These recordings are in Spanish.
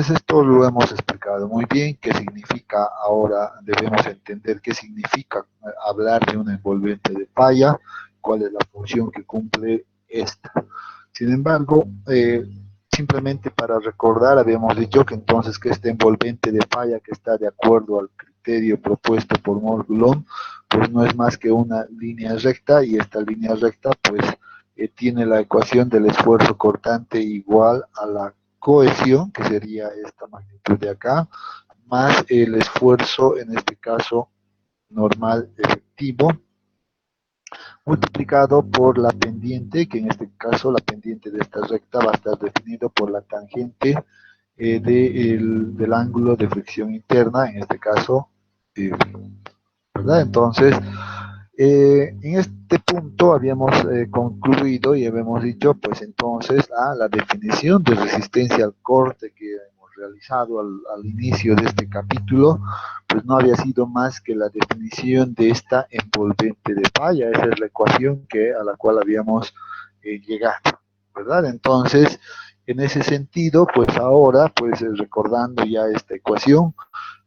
entonces esto lo hemos explicado muy bien. ¿Qué significa? Ahora debemos entender qué significa hablar de un envolvente de falla, cuál es la función que cumple esta. Sin embargo, simplemente para recordar, habíamos dicho que entonces que este envolvente de falla que está de acuerdo al criterio propuesto por Moore-Coulomb, pues no es más que una línea recta, y esta línea recta pues tiene la ecuación del esfuerzo cortante igual a la cohesión, que sería esta magnitud de acá, más el esfuerzo, en este caso normal efectivo, multiplicado por la pendiente, que en este caso la pendiente de esta recta va a estar definido por la tangente del ángulo de fricción interna, en este caso, ¿verdad? Entonces, en este punto habíamos concluido y habíamos dicho, pues entonces, la definición de resistencia al corte que hemos realizado al inicio de este capítulo, pues no había sido más que la definición de esta envolvente de falla. Esa es la ecuación a la cual habíamos llegado, ¿verdad? Entonces, en ese sentido, pues ahora, pues recordando ya esta ecuación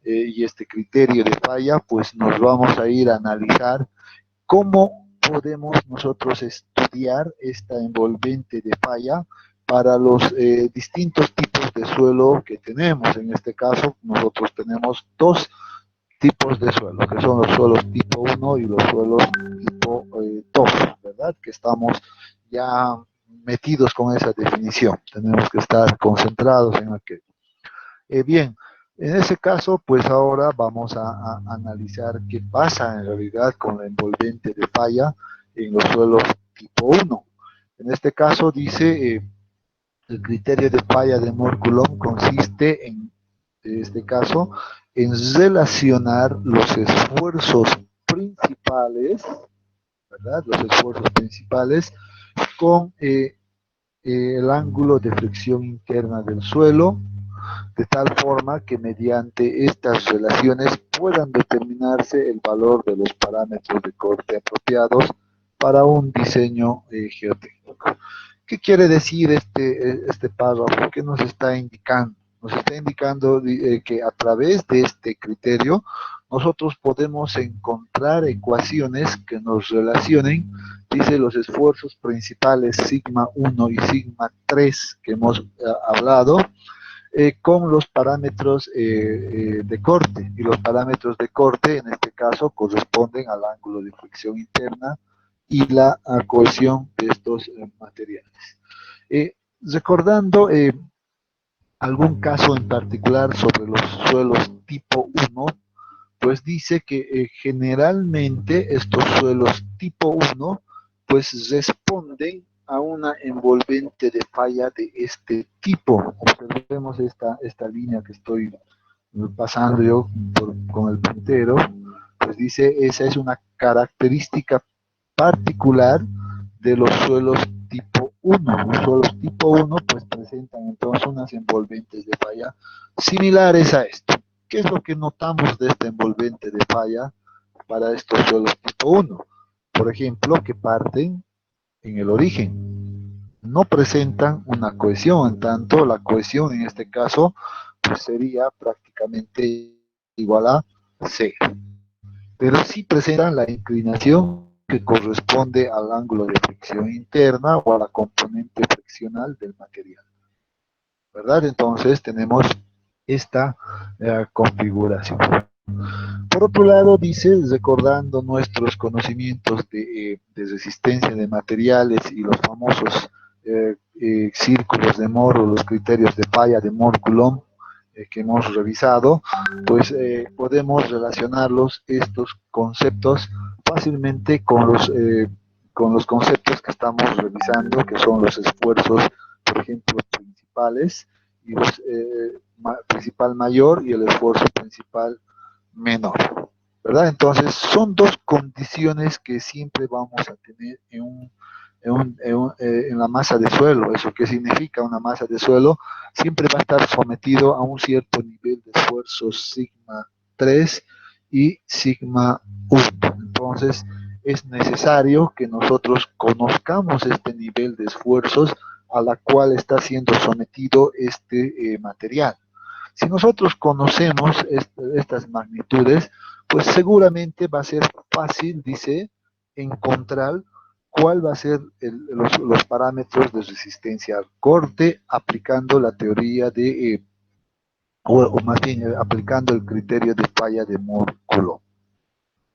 y este criterio de falla, pues nos vamos a ir a analizar cómo podemos nosotros estudiar esta envolvente de falla para los distintos tipos de suelo que tenemos. En este caso, nosotros tenemos dos tipos de suelo, que son los suelos tipo 1 y los suelos tipo 2, ¿verdad? Que estamos ya metidos con esa definición. Tenemos que estar concentrados en aquello. Bien, en ese caso, pues ahora vamos a analizar qué pasa en realidad con la envolvente de falla en los suelos tipo 1. En este caso dice, el criterio de falla de Moore-Coulomb consiste en este caso, en relacionar los esfuerzos principales, ¿verdad? Los esfuerzos principales con el ángulo de fricción interna del suelo, de tal forma que mediante estas relaciones puedan determinarse el valor de los parámetros de corte apropiados para un diseño geotécnico. ¿Qué quiere decir este párrafo? ¿Qué nos está indicando? Nos está indicando que a través de este criterio nosotros podemos encontrar ecuaciones que nos relacionen, dice, los esfuerzos principales sigma 1 y sigma 3 que hemos hablado, con los parámetros de corte, y los parámetros de corte en este caso corresponden al ángulo de fricción interna y la cohesión de estos materiales. Recordando algún caso en particular sobre los suelos tipo 1, pues dice que generalmente estos suelos tipo 1 pues responden a una envolvente de falla de este tipo. Observemos esta línea que estoy pasando yo con el puntero, pues dice, esa es una característica particular de los suelos tipo 1. Los suelos tipo 1 pues presentan entonces unas envolventes de falla similares a esto. ¿Qué es lo que notamos de esta envolvente de falla para estos suelos tipo 1? Por ejemplo, que parten en el origen. No presentan una cohesión, en tanto la cohesión en este caso pues sería prácticamente igual a C. Pero sí presentan la inclinación que corresponde al ángulo de fricción interna o a la componente friccional del material, ¿verdad? Entonces tenemos esta configuración. Por otro lado, dice, recordando nuestros conocimientos de resistencia de materiales y los famosos círculos de Moore o los criterios de falla de Moore-Coulomb que hemos revisado, pues podemos relacionarlos, estos conceptos, fácilmente con los conceptos que estamos revisando, que son los esfuerzos, por ejemplo, principales, y los principal mayor y el esfuerzo principal menor, ¿verdad? Entonces, son dos condiciones que siempre vamos a tener en la masa de suelo. ¿Eso qué significa? Una masa de suelo siempre va a estar sometido a un cierto nivel de esfuerzo sigma 3 y sigma 1. Entonces, es necesario que nosotros conozcamos este nivel de esfuerzos a la cual está siendo sometido este material. Si nosotros conocemos estas magnitudes, pues seguramente va a ser fácil, dice, encontrar cuál va a ser los parámetros de resistencia al corte aplicando la teoría de, o más bien aplicando el criterio de falla de Moore-Coulomb,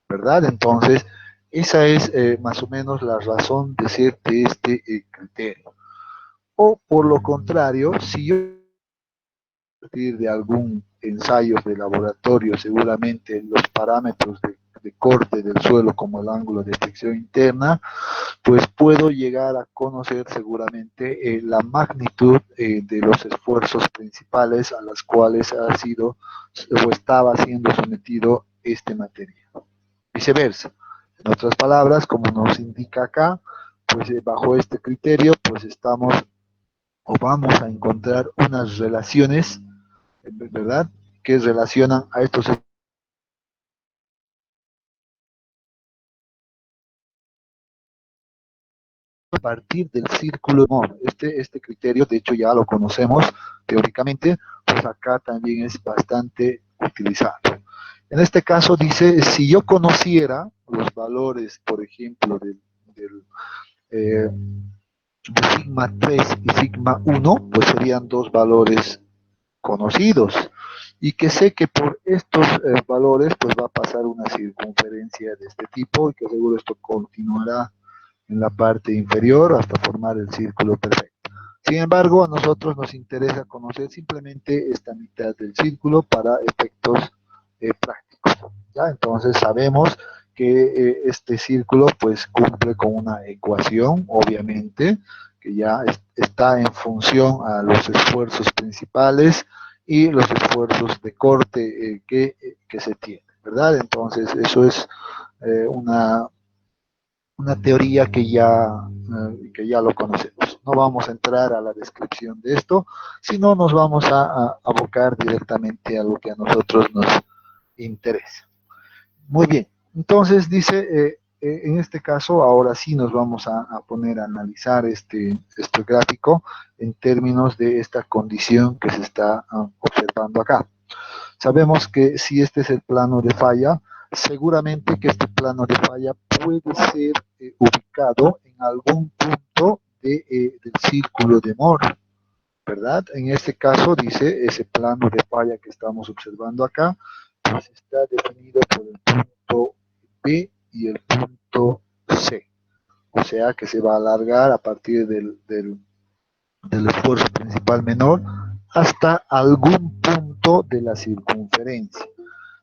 ¿verdad? Entonces, esa es más o menos la razón de ser de este criterio. O por lo contrario, si yo a partir de algún ensayo de laboratorio, seguramente los parámetros de corte del suelo como el ángulo de fricción interna, pues puedo llegar a conocer seguramente la magnitud de los esfuerzos principales a los cuales ha sido o estaba siendo sometido este material. Viceversa. En otras palabras, como nos indica acá, pues bajo este criterio, pues estamos o vamos a encontrar unas relaciones, ¿verdad?, que relacionan a estos a partir del círculo de Moore. Este criterio, de hecho, ya lo conocemos teóricamente, pues acá también es bastante utilizado. En este caso dice, si yo conociera los valores, por ejemplo, del de sigma 3 y sigma 1, pues serían dos valores conocidos y que sé que por estos valores pues va a pasar una circunferencia de este tipo y que seguro esto continuará en la parte inferior hasta formar el círculo perfecto. Sin embargo, a nosotros nos interesa conocer simplemente esta mitad del círculo para efectos prácticos, ¿ya? Entonces sabemos que este círculo pues cumple con una ecuación, obviamente, que ya está en función a los esfuerzos principales y los esfuerzos de corte que se tienen, ¿verdad? Entonces eso es una teoría que ya lo conocemos. No vamos a entrar a la descripción de esto, sino nos vamos a abocar directamente a lo que a nosotros nos interesa. Muy bien, entonces dice, en este caso, ahora sí nos vamos a poner a analizar este gráfico en términos de esta condición que se está observando acá. Sabemos que si este es el plano de falla, seguramente que este plano de falla puede ser ubicado en algún punto del círculo de Moore, ¿verdad? En este caso dice ese plano de falla que estamos observando acá, pues está definido por el punto B y el punto C. O sea que se va a alargar a partir del esfuerzo principal menor hasta algún punto de la circunferencia.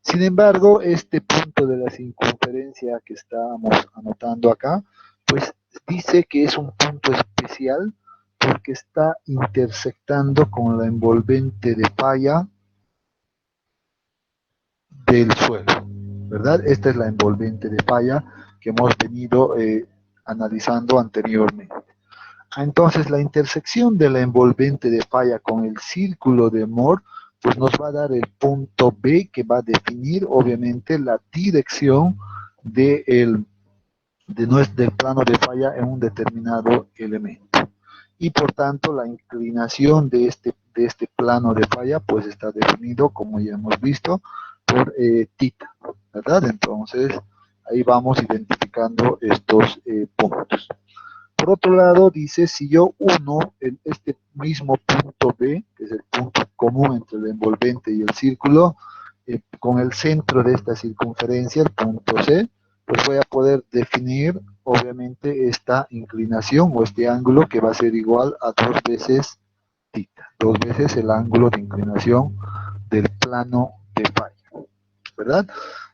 Sin embargo, este punto de la circunferencia que estamos anotando acá, pues dice que es un punto especial porque está intersectando con la envolvente de falla del suelo, ¿verdad? Esta es la envolvente de falla que hemos venido analizando anteriormente. Entonces, la intersección de la envolvente de falla con el círculo de Moore, pues nos va a dar el punto B que va a definir, obviamente, la dirección del plano de falla en un determinado elemento. Y por tanto, la inclinación de este plano de falla, pues está definido, como ya hemos visto, por tita, ¿verdad? Entonces, ahí vamos identificando estos puntos. Por otro lado, dice, si yo uno en este mismo punto B, que es el punto común entre el envolvente y el círculo, con el centro de esta circunferencia, el punto C, pues voy a poder definir, obviamente, esta inclinación o este ángulo que va a ser igual a 2 veces tita, 2 veces el ángulo de inclinación del plano de falla, ¿verdad?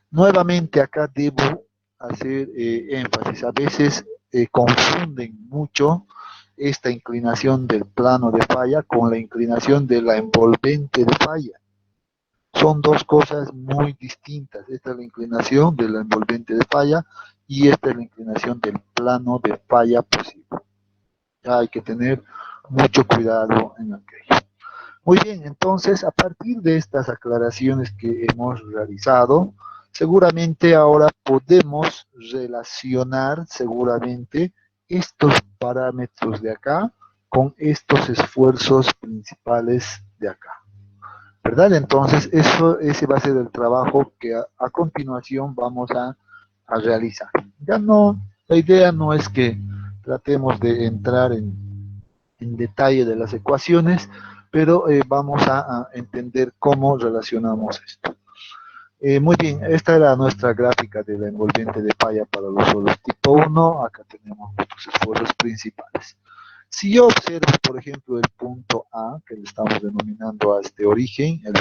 Nuevamente acá debo hacer énfasis. A veces confunden mucho esta inclinación del plano de falla con la inclinación de la envolvente de falla. Son dos cosas muy distintas. Esta es la inclinación de la envolvente de falla y esta es la inclinación del plano de falla posible. Ya hay que tener mucho cuidado en aquello. Muy bien, entonces a partir de estas aclaraciones que hemos realizado, seguramente ahora podemos relacionar seguramente estos parámetros de acá con estos esfuerzos principales de acá. ¿verdad? Entonces, ese va a ser el trabajo que a continuación vamos a realizar. Ya no, la idea no es que tratemos de entrar en detalle de las ecuaciones, pero vamos a entender cómo relacionamos esto. Muy bien, esta era nuestra gráfica de la envolvente de falla para los suelos tipo 1. Acá tenemos nuestros esfuerzos principales. Si yo observo, por ejemplo, el punto A, que le estamos denominando a este origen, el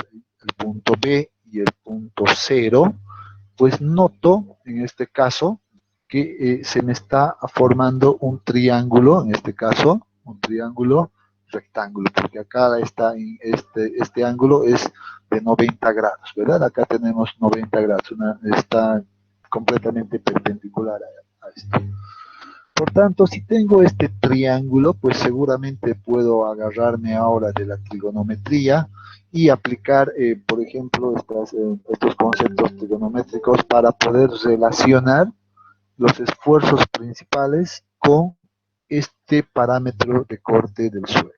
punto B y el punto 0, pues noto en este caso que se me está formando un triángulo, en este caso, un triángulo rectángulo, porque acá está en este ángulo es de 90 grados, ¿verdad? Acá tenemos 90 grados, está completamente perpendicular a esto. Por tanto, si tengo este triángulo, pues seguramente puedo agarrarme ahora de la trigonometría y aplicar, por ejemplo, estos conceptos trigonométricos para poder relacionar los esfuerzos principales con este parámetro de corte del suelo.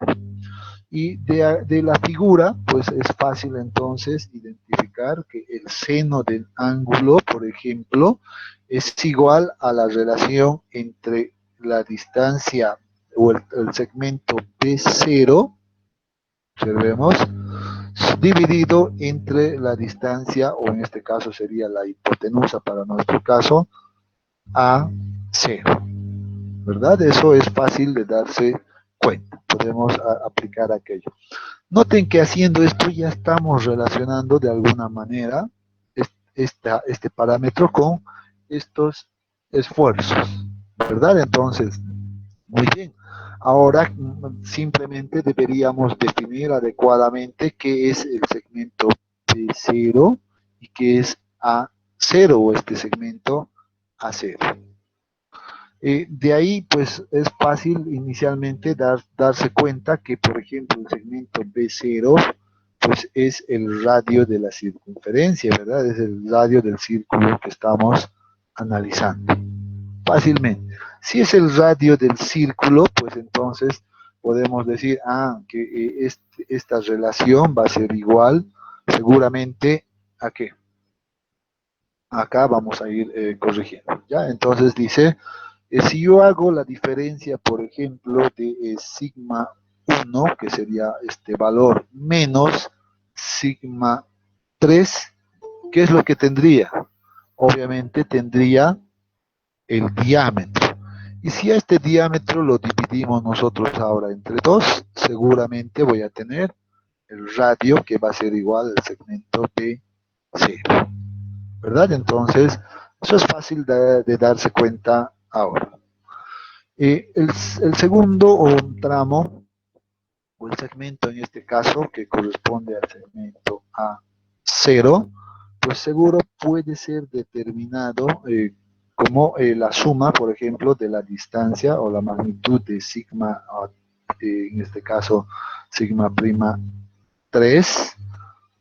Y de la figura, pues es fácil entonces identificar que el seno del ángulo, por ejemplo, es igual a la relación entre la distancia o el segmento B0, observemos, dividido entre la distancia, o en este caso sería la hipotenusa para nuestro caso, A0, ¿verdad? Eso es fácil de darse cuenta, podemos aplicar aquello. Noten que haciendo esto ya estamos relacionando de alguna manera este parámetro con estos esfuerzos, ¿verdad? Entonces, muy bien. Ahora simplemente deberíamos definir adecuadamente qué es el segmento P0 y qué es A0 o este segmento A0. De ahí, pues, es fácil inicialmente darse cuenta que, por ejemplo, el segmento B0, pues, es el radio de la circunferencia, ¿verdad? Es el radio del círculo que estamos analizando. Fácilmente. Si es el radio del círculo, pues entonces podemos decir, que esta relación va a ser igual, seguramente, ¿a qué? Acá vamos a ir corrigiendo, ¿ya? Entonces dice, si yo hago la diferencia, por ejemplo, de sigma 1, que sería este valor, menos sigma 3, ¿qué es lo que tendría? Obviamente tendría el diámetro. Y si a este diámetro lo dividimos nosotros ahora entre 2, seguramente voy a tener el radio que va a ser igual al segmento de 0. ¿Verdad? Entonces, eso es fácil de darse cuenta ahora. El segundo o un tramo, o el segmento en este caso, que corresponde al segmento A0, pues seguro puede ser determinado como la suma, por ejemplo, de la distancia o la magnitud de sigma, en este caso, sigma prima 3,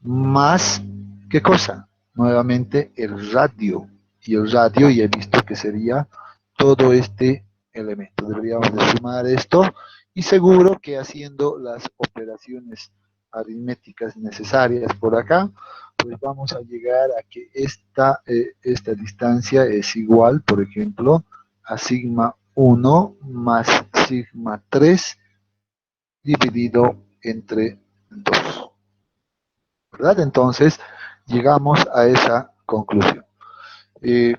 más, ¿qué cosa? Nuevamente el radio. Y el radio ya he visto que sería todo este elemento. Deberíamos de sumar esto y seguro que haciendo las operaciones aritméticas necesarias por acá, pues vamos a llegar a que esta distancia es igual, por ejemplo, a sigma 1 más sigma 3 dividido entre 2. ¿Verdad? Entonces, llegamos a esa conclusión. Eh,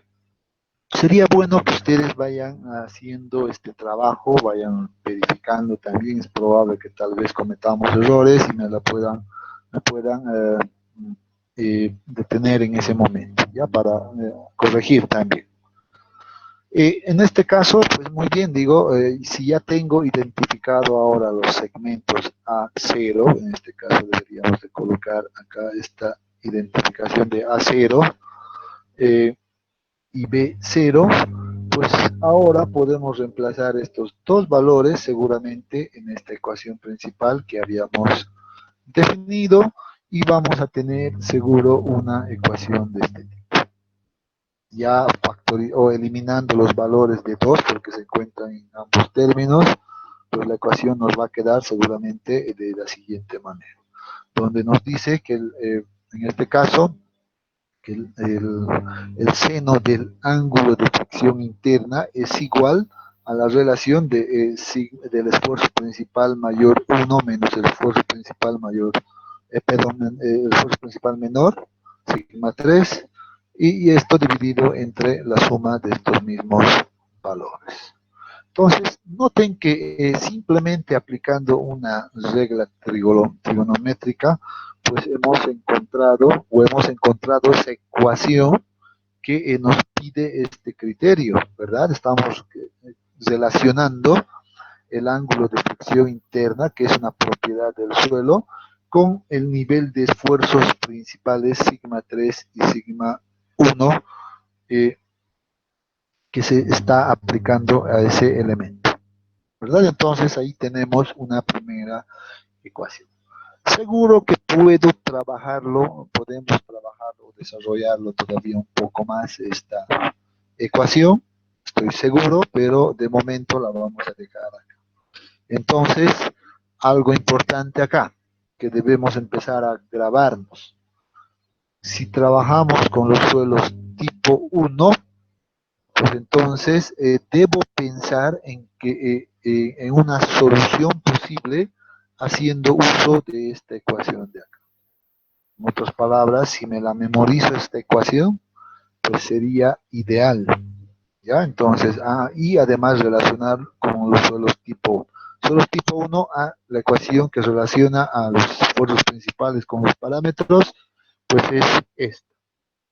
Sería bueno que ustedes vayan haciendo este trabajo, vayan verificando también, es probable que tal vez cometamos errores y me puedan detener en ese momento, ya para corregir también. En este caso, pues muy bien, digo, si ya tengo identificado ahora los segmentos A0, en este caso deberíamos de colocar acá esta identificación de A0 y B0, pues ahora podemos reemplazar estos dos valores seguramente en esta ecuación principal que habíamos definido y vamos a tener seguro una ecuación de este tipo. Ya o eliminando los valores de 2 porque se encuentran en ambos términos, pues la ecuación nos va a quedar seguramente de la siguiente manera. donde nos dice que en este caso, que el seno del ángulo de fricción interna es igual a la relación del esfuerzo principal mayor 1 menos el esfuerzo principal mayor, el esfuerzo principal menor, sigma 3, y esto dividido entre la suma de estos mismos valores. Entonces, noten que simplemente aplicando una regla trigonométrica, pues hemos encontrado esa ecuación que nos pide este criterio, ¿verdad? Estamos relacionando el ángulo de fricción interna, que es una propiedad del suelo, con el nivel de esfuerzos principales sigma 3 y sigma 1 eh, que se está aplicando a ese elemento, ¿verdad? Entonces ahí tenemos una primera ecuación. Seguro que podemos trabajarlo, desarrollarlo todavía un poco más esta ecuación, estoy seguro, pero de momento la vamos a dejar acá. Entonces, algo importante acá, que debemos empezar a grabarnos. Si trabajamos con los suelos tipo 1, pues entonces debo pensar en una solución posible haciendo uso de esta ecuación de acá. En otras palabras, si me la memorizo esta ecuación, pues sería ideal. ¿Ya? Entonces, y además relacionar con los suelos tipo 1. Suelos tipo 1 a la ecuación que relaciona a los esfuerzos principales con los parámetros, pues es esta.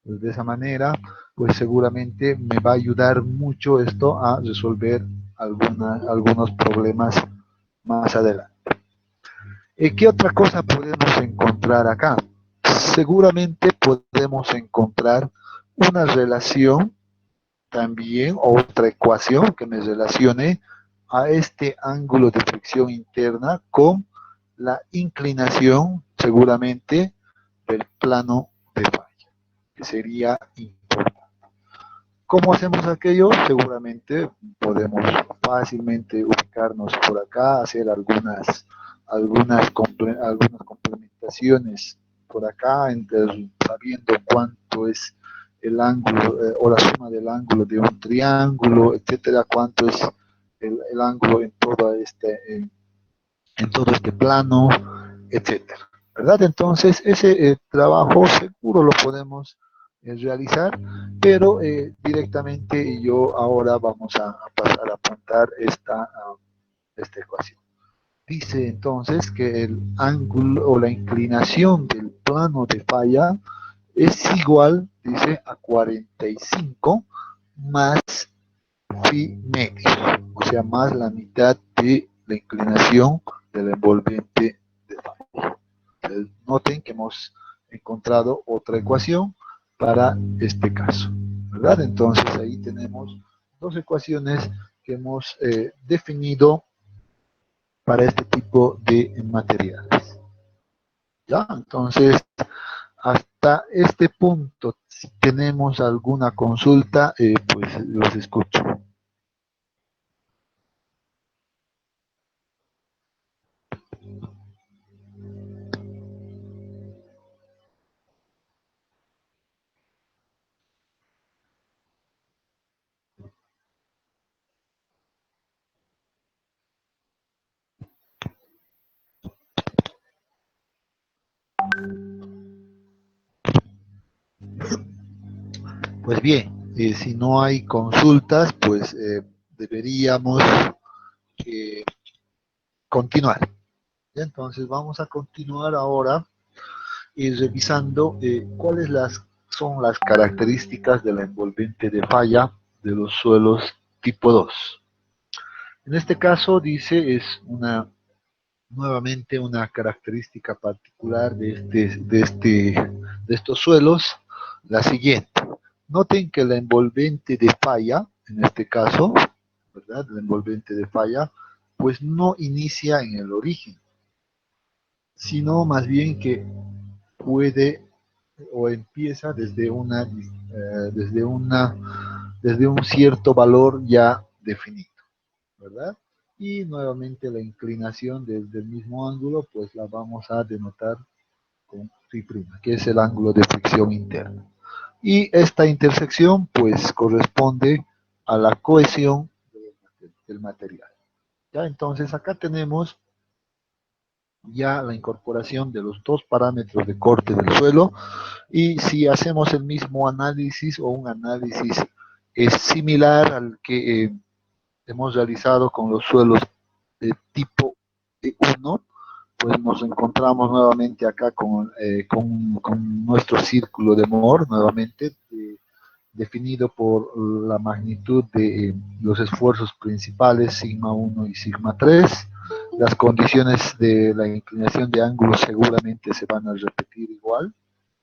Pues de esa manera, pues seguramente me va a ayudar mucho esto a resolver algunos problemas más adelante. ¿Qué otra cosa podemos encontrar acá? Seguramente podemos encontrar una relación también, o otra ecuación que me relacione a este ángulo de fricción interna con la inclinación, seguramente, del plano de falla, que sería importante. ¿Cómo hacemos aquello? Seguramente podemos fácilmente ubicarnos por acá, hacer algunas complementaciones por acá, sabiendo cuánto es el ángulo o la suma del ángulo de un triángulo, etcétera, cuánto es el ángulo en todo este plano, etcétera, ¿verdad? Entonces, ese trabajo seguro lo podemos realizar, pero directamente yo ahora vamos a pasar a apuntar esta ecuación. Dice entonces que el ángulo o la inclinación del plano de falla es igual, dice, a 45 más phi medio, o sea, más la mitad de la inclinación del envolvente de falla. Entonces, noten que hemos encontrado otra ecuación para este caso, ¿verdad? Entonces ahí tenemos dos ecuaciones que hemos definido para este tipo de materiales. ¿Ya? Entonces, hasta este punto, si tenemos alguna consulta, pues los escucho. Pues bien, si no hay consultas, pues deberíamos continuar. Entonces vamos a continuar ahora revisando cuáles son las características de la envolvente de falla de los suelos tipo 2. En este caso dice es nuevamente una característica particular de estos suelos, la siguiente. Noten que la envolvente de falla, en este caso, ¿verdad? La envolvente de falla, pues no inicia en el origen, sino más bien que puede o empieza desde un cierto valor ya definido, ¿verdad? Y nuevamente la inclinación desde el mismo ángulo, pues la vamos a denotar con phi', que es el ángulo de fricción interna. Y esta intersección pues corresponde a la cohesión del material. ¿Ya? Entonces acá tenemos ya la incorporación de los dos parámetros de corte del suelo, y si hacemos el mismo análisis o un análisis similar al que hemos realizado con los suelos de tipo 1, pues nos encontramos nuevamente acá con nuestro círculo de Moore, nuevamente definido por la magnitud de los esfuerzos principales, sigma 1 y sigma 3. Las condiciones de la inclinación de ángulo seguramente se van a repetir igual,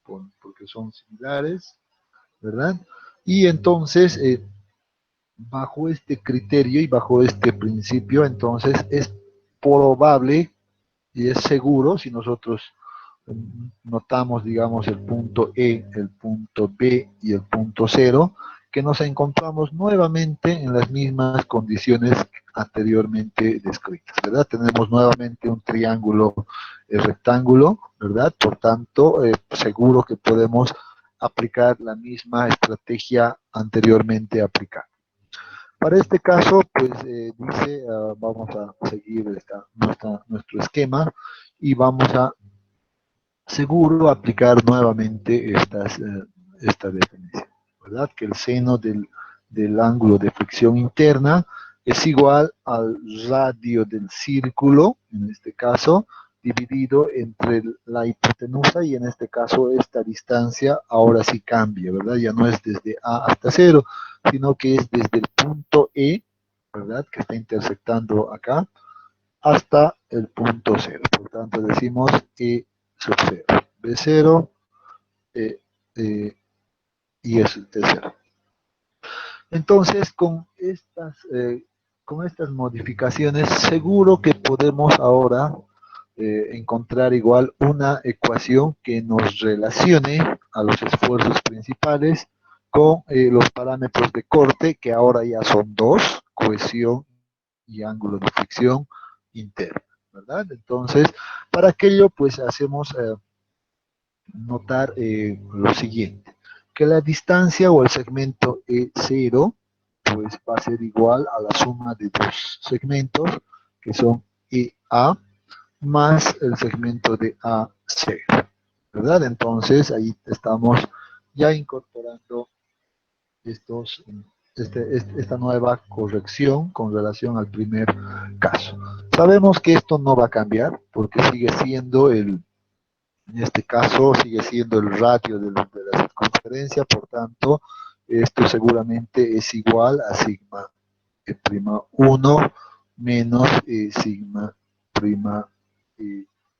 porque son similares, ¿verdad? Y entonces, bajo este criterio y bajo este principio, entonces es probable y es seguro, si nosotros notamos, digamos, el punto E, el punto B y el punto 0, que nos encontramos nuevamente en las mismas condiciones anteriormente descritas, ¿verdad? Tenemos nuevamente un triángulo rectángulo, ¿verdad? Por tanto, seguro que podemos aplicar la misma estrategia anteriormente aplicada. Para este caso, pues dice, vamos a seguir nuestro esquema y vamos a seguro aplicar nuevamente esta definición, ¿verdad? Que el seno del ángulo de fricción interna es igual al radio del círculo, en este caso, dividido entre la hipotenusa, y en este caso esta distancia ahora sí cambia, ¿verdad? Ya no es desde A hasta 0, sino que es desde el punto E, ¿verdad? Que está intersectando acá, hasta el punto 0. Por tanto, decimos E sub 0, B0, y es T0. Entonces, con estas modificaciones, seguro que podemos ahora encontrar igual una ecuación que nos relacione a los esfuerzos principales con los parámetros de corte, que ahora ya son dos: cohesión y ángulo de fricción interna, ¿verdad? Entonces, para aquello, pues hacemos notar lo siguiente, que la distancia o el segmento E0 pues va a ser igual a la suma de dos segmentos, que son EA más el segmento de AC, ¿verdad? Entonces ahí estamos ya incorporando esta nueva corrección con relación al primer caso. Sabemos que esto no va a cambiar porque sigue siendo en este caso sigue siendo el radio de la circunferencia, por tanto, esto seguramente es igual a sigma prima 1 menos sigma prima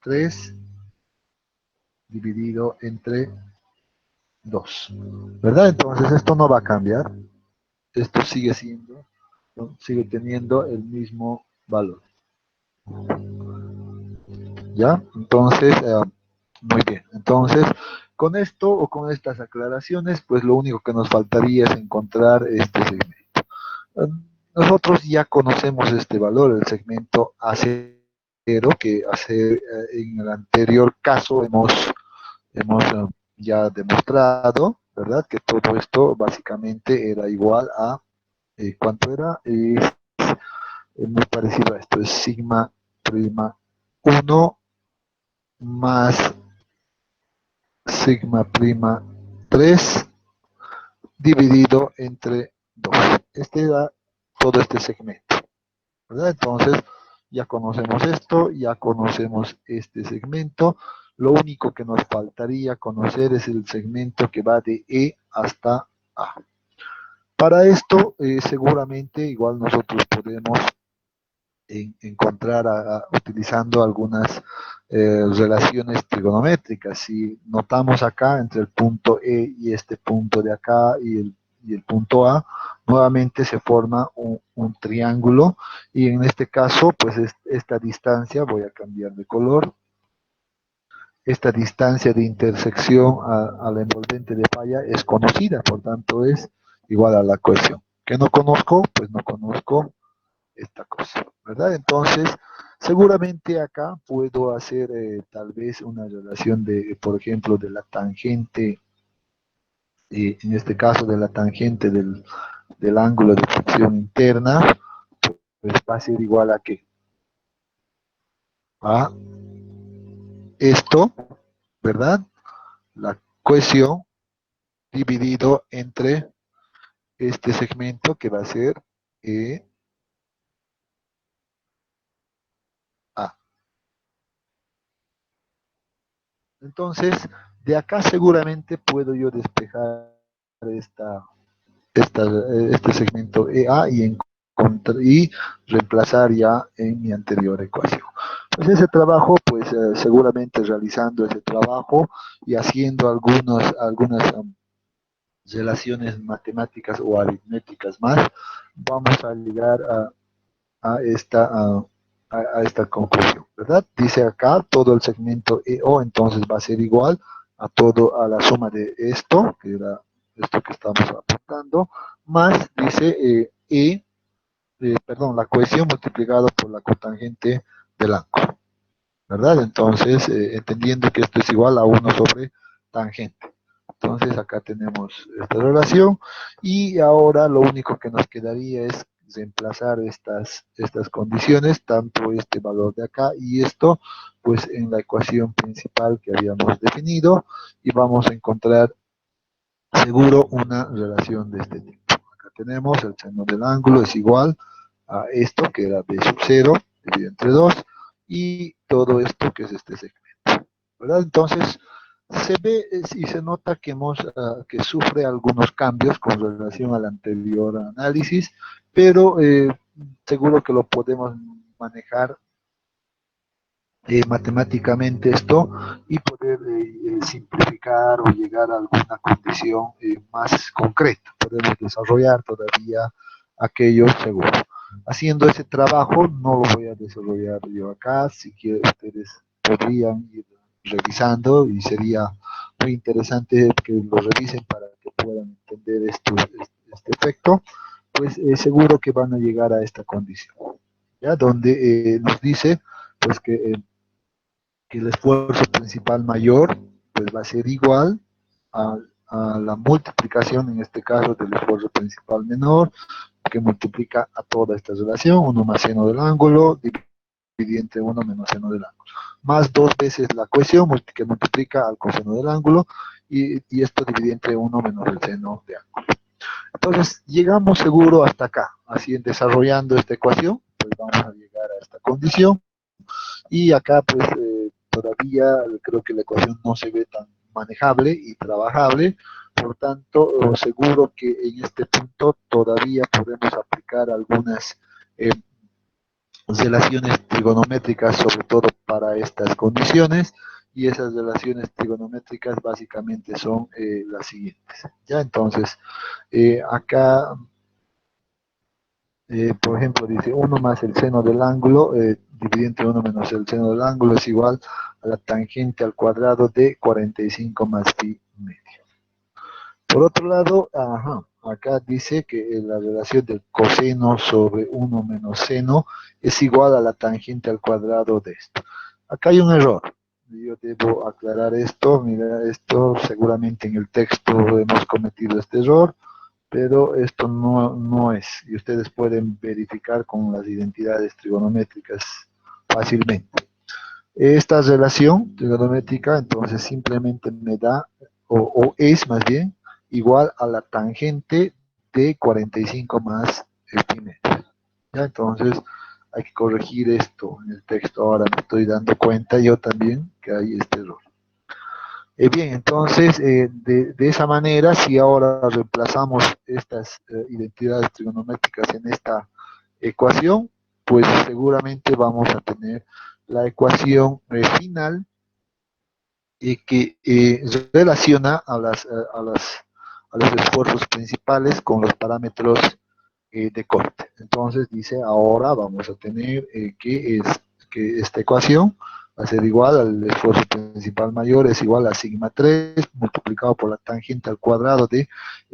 3 dividido entre 2, ¿verdad? Entonces esto no va a cambiar, esto sigue teniendo el mismo valor, ¿ya? Entonces, muy bien, entonces con esto o con estas aclaraciones, pues lo único que nos faltaría es encontrar este segmento. Nosotros ya conocemos este valor, el segmento AC0, que en el anterior caso hemos ya demostrado, ¿verdad? Que todo esto básicamente era igual a, ¿cuánto era? Es muy parecido a esto, es sigma prima 1 más sigma prima 3 dividido entre 2. Este da todo este segmento, ¿verdad? Entonces, ya conocemos esto, ya conocemos este segmento. Lo único que nos faltaría conocer es el segmento que va de E hasta A. Para esto, seguramente, igual nosotros podemos encontrar utilizando algunas relaciones trigonométricas. Si notamos acá entre el punto E y este punto de acá y el punto A, nuevamente se forma un triángulo, y en este caso, pues esta distancia, voy a cambiar de color, esta distancia de intersección a la envolvente de falla es conocida, por tanto es igual a la cohesión. ¿Qué no conozco? Pues no conozco esta cosa, ¿verdad? Entonces, seguramente acá puedo hacer tal vez una relación de, por ejemplo, de la tangente, en este caso de la tangente del ángulo de fricción interna, pues va a ser igual a qué? A esto, ¿verdad? La cohesión dividido entre este segmento que va a ser A. Entonces, de acá seguramente puedo yo despejar esta, este segmento EA y reemplazar ya en mi anterior ecuación. Pues ese trabajo, pues seguramente realizando ese trabajo y haciendo algunas relaciones matemáticas o aritméticas más, vamos a llegar a esta, a esta conclusión, ¿verdad? Dice acá todo el segmento EO, entonces va a ser igual a todo, a la suma de esto, que era esto que estamos apuntando, más, dice, perdón, la cohesión multiplicado por la cotangente del ángulo, ¿verdad? Entonces, entendiendo que esto es igual a 1 sobre tangente. Entonces, acá tenemos esta relación y ahora lo único que nos quedaría es reemplazar estas condiciones, tanto este valor de acá y esto, pues en la ecuación principal que habíamos definido y vamos a encontrar seguro una relación de este tipo. Acá tenemos el seno del ángulo es igual a esto que era b sub 0 dividido entre 2 y todo esto que es este segmento, ¿verdad? Entonces se ve y se nota que, que sufre algunos cambios con relación al anterior análisis, pero seguro que lo podemos manejar matemáticamente esto y poder simplificar o llegar a alguna condición más concreta. Podemos desarrollar todavía aquello seguro. Haciendo ese trabajo, no lo voy a desarrollar yo acá, si quieren ustedes podrían ir revisando y sería muy interesante que lo revisen para que puedan entender este efecto, pues seguro que van a llegar a esta condición, ¿ya? Donde nos dice pues que el esfuerzo principal mayor pues va a ser igual a la multiplicación, en este caso, del esfuerzo principal menor, que multiplica a toda esta relación, 1 más seno del ángulo, dividido entre 1 menos seno del ángulo, más 2 veces la cohesión, que multiplica al coseno del ángulo, y esto dividido entre 1 menos el seno de ángulo. Entonces, llegamos seguro hasta acá, así en desarrollando esta ecuación, pues vamos a llegar a esta condición, y acá pues todavía creo que la ecuación no se ve tan manejable y trabajable, por tanto seguro que en este punto todavía podemos aplicar algunas relaciones trigonométricas, sobre todo para estas condiciones, y esas relaciones trigonométricas básicamente son las siguientes. Ya, entonces, acá por ejemplo, dice 1 más el seno del ángulo, dividido entre 1 menos el seno del ángulo es igual a la tangente al cuadrado de 45 más pi medio. Por otro lado, acá dice que la relación del coseno sobre 1 menos seno es igual a la tangente al cuadrado de esto. Acá hay un error. Yo debo aclarar esto. Mira, esto seguramente en el texto hemos cometido este error, pero esto no es, y ustedes pueden verificar con las identidades trigonométricas fácilmente. Esta relación trigonométrica entonces simplemente me da, o es más bien, igual a la tangente de 45 más el pi medio. ¿Ya? Entonces hay que corregir esto en el texto, ahora me estoy dando cuenta yo también que hay este error. Bien, entonces, de esa manera, si ahora reemplazamos estas identidades trigonométricas en esta ecuación, pues seguramente vamos a tener la ecuación final que relaciona a los esfuerzos principales con los parámetros de corte. Entonces dice, ahora vamos a tener que esta ecuación va a ser igual al esfuerzo principal mayor, es igual a sigma 3 multiplicado por la tangente al cuadrado de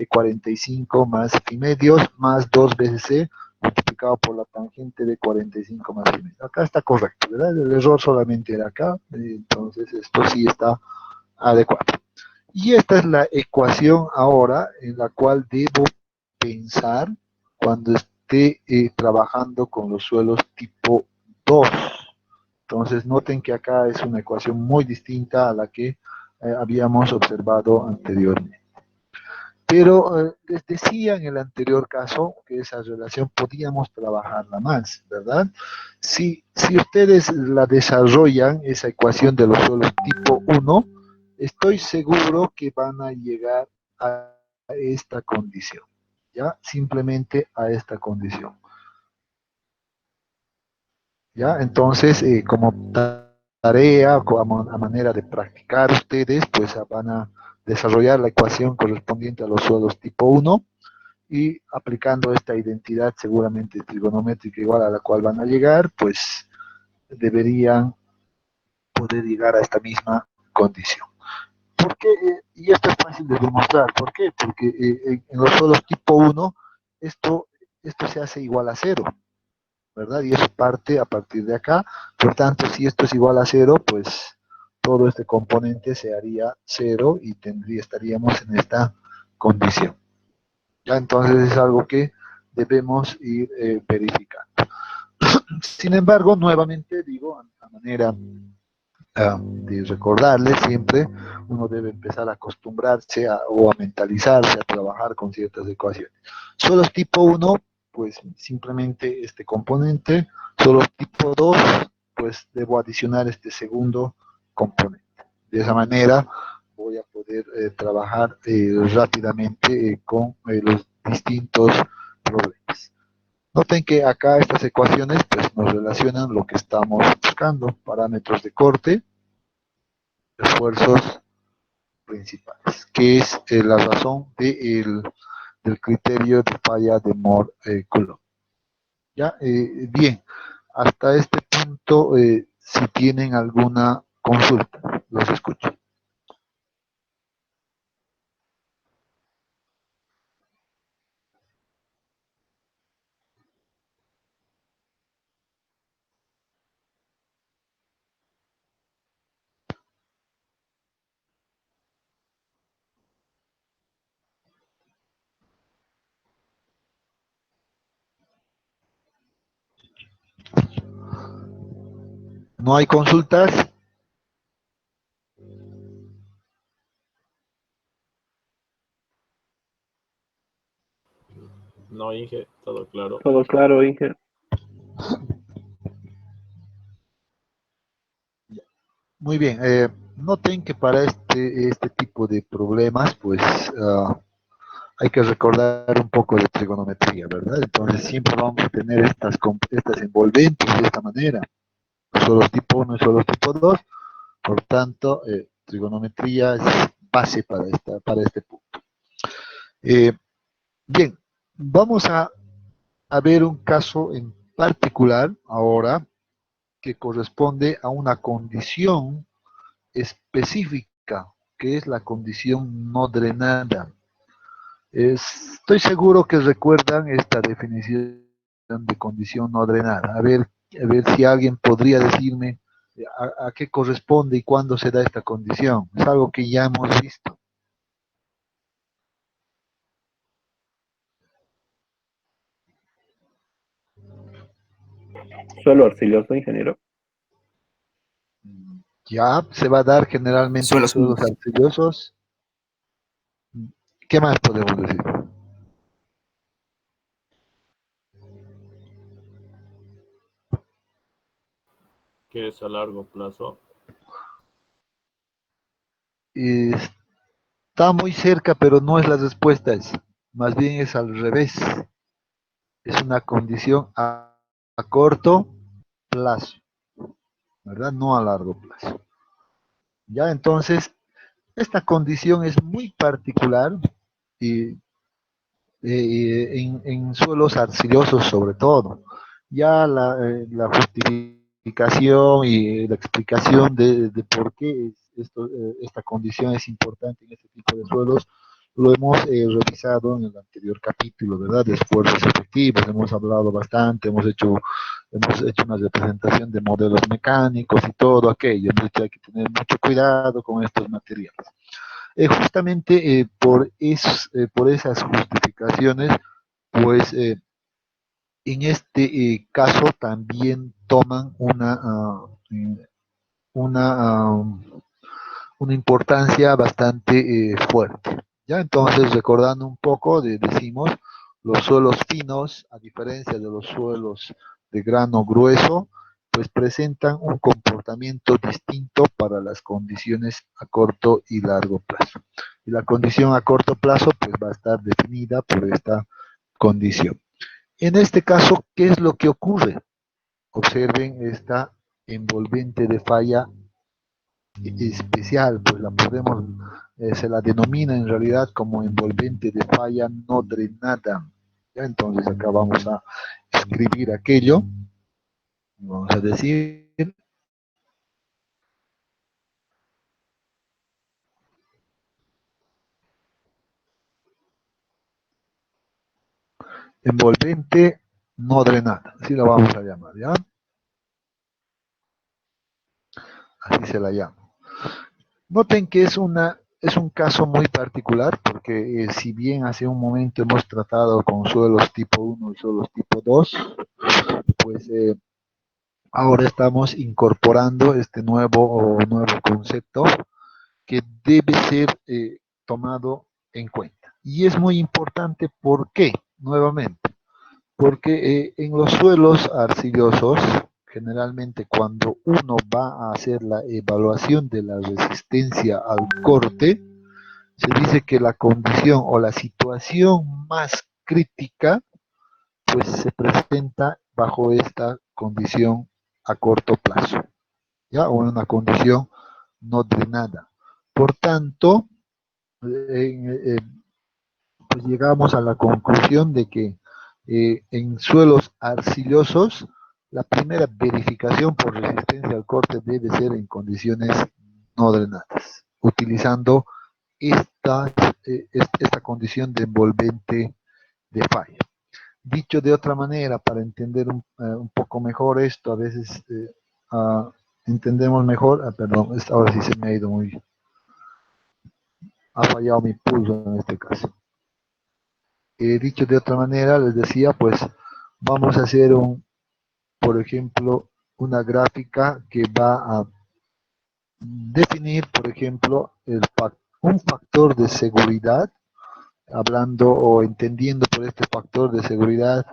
45 más pi medios más 2 veces c multiplicado por la tangente de 45 más y medio. Acá está correcto, ¿verdad? El error solamente era acá, entonces esto sí está adecuado. Y esta es la ecuación ahora en la cual debo pensar cuando esté trabajando con los suelos tipo 2. Entonces noten que acá es una ecuación muy distinta a la que habíamos observado anteriormente. Pero les decía en el anterior caso que esa relación podíamos trabajarla más, ¿verdad? Si ustedes la desarrollan, esa ecuación de los suelos tipo 1, estoy seguro que van a llegar a esta condición, ¿ya? Simplemente a esta condición, ¿ya? Entonces, como tarea, como a manera de practicar ustedes, pues van a desarrollar la ecuación correspondiente a los suelos tipo 1 y aplicando esta identidad seguramente trigonométrica igual a la cual van a llegar, pues deberían poder llegar a esta misma condición. ¿Por qué? Y esto es fácil de demostrar. ¿Por qué? Porque en los suelos tipo 1 esto, esto se hace igual a cero, ¿verdad? Y eso parte a partir de acá. Por tanto, si esto es igual a cero, pues todo este componente se haría cero y estaríamos en esta condición. ¿Ya? Entonces es algo que debemos ir verificando. Sin embargo, nuevamente digo, a manera de recordarles siempre, uno debe empezar a acostumbrarse o a mentalizarse, a trabajar con ciertas ecuaciones. Solo tipo 1, pues simplemente este componente. Solo tipo 2, pues debo adicionar este segundo componente. De esa manera voy a poder trabajar rápidamente con los distintos problemas. Noten que acá estas ecuaciones pues, nos relacionan lo que estamos buscando, parámetros de corte, esfuerzos principales, que es la razón del criterio de falla de Moore-Coulomb. ¿Ya? Bien, hasta este punto, si tienen alguna consulta, los escucho. ¿No hay consultas? No, Inge, todo claro. Todo claro, Inge. Muy bien, noten que para este tipo de problemas, pues hay que recordar un poco de trigonometría, ¿verdad? Entonces siempre vamos a tener estas envolventes de esta manera, solo tipo 1 y solo tipo 2, por tanto, trigonometría es base para este punto. Eh, bien, vamos a ver un caso en particular ahora que corresponde a una condición específica, que es la condición no drenada. Estoy seguro que recuerdan esta definición de condición no drenada. A ver si alguien podría decirme a qué corresponde y cuándo se da esta condición. Es algo que ya hemos visto. Suelo arcilloso, ingeniero. Ya se va a dar generalmente en Suelos suelos húmedos. arcillosos. ¿Qué más podemos decir? Que es a largo plazo. Está muy cerca, pero no es la respuesta. Más bien es al revés. Es una condición a corto plazo, ¿verdad? No a largo plazo. Ya entonces, esta condición es muy particular y en suelos arcillosos sobre todo. Ya la justificación y la explicación de por qué esta condición es importante en este tipo de suelos lo hemos revisado en el anterior capítulo, ¿verdad? De esfuerzos efectivos, hemos hablado bastante, hemos hecho una representación de modelos mecánicos y todo aquello. Entonces hay que tener mucho cuidado con estos materiales. Justamente por esas justificaciones, pues en este caso también toman una, ah, una importancia bastante fuerte. ¿Ya? Entonces, recordando un poco, decimos, los suelos finos, a diferencia de los suelos de grano grueso, pues presentan un comportamiento distinto para las condiciones a corto y largo plazo. Y la condición a corto plazo pues va a estar definida por esta condición. En este caso, ¿qué es lo que ocurre? Observen esta envolvente de falla especial, pues se la denomina en realidad como envolvente de falla no drenada. ¿Ya? Entonces acá vamos a escribir aquello, vamos a decir envolvente no drenada, así la vamos a llamar, ¿ya? Así se la llama. Noten que es un caso muy particular porque si bien hace un momento hemos tratado con suelos tipo 1 y suelos tipo 2, pues ahora estamos incorporando este nuevo concepto que debe ser tomado en cuenta. Y es muy importante, ¿por qué? Nuevamente, porque en los suelos arcillosos, generalmente cuando uno va a hacer la evaluación de la resistencia al corte, se dice que la condición o la situación más crítica pues se presenta bajo esta condición a corto plazo, ¿ya? O en una condición no drenada. Por tanto, pues llegamos a la conclusión de que en suelos arcillosos, la primera verificación por resistencia al corte debe ser en condiciones no drenadas, utilizando esta, esta condición de envolvente de falla. Dicho de otra manera, para entender un poco mejor esto, a veces entendemos mejor, perdón, ahora sí se me ha ido ha fallado mi pulso en este caso. Dicho de otra manera, les decía, pues vamos a hacer por ejemplo, una gráfica que va a definir, por ejemplo, un factor de seguridad, hablando o entendiendo por este factor de seguridad